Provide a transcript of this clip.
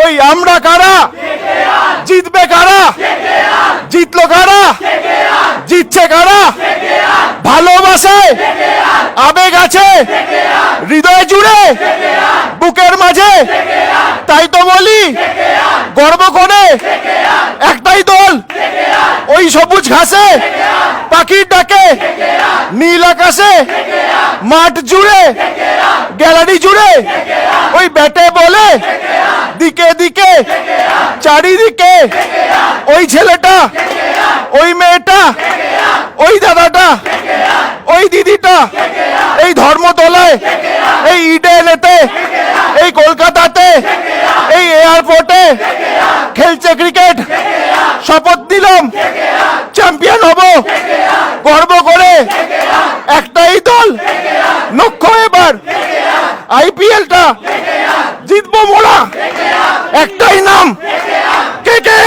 ওই আমরা কারা, জিতবে কারা, জিতলো কারা, জিতছে কারা, ভালোবাসায় আবেগ আছে হৃদয় জুড়ে বুকের মাঝে, তাই তো বলি গর্ব করে একটাই দল, ওই সবুজ ঘাসে পাখির ডাকে, নীল আকাশে মাঠ জুড়ে গ্যালারি জুড়ে, ওই ব্যাটে বলে দিকে দিকে চারিদিকে, ওই ছেলেটা, ওই মেয়েটা, ওই দাদাটা, ওই দিদিটা, এই ধর্মতলায়, এই ইডেনেতে, এই কলকাতাতে, এই এয়ারপোর্টে খেলছে ক্রিকেট। শপথ দিলাম চ্যাম্পিয়ন হব গর্ব করে, একটাই দল লক্ষ্য এবার আইপিএলটা জিতবো মোরা, একটাই নাম KKR।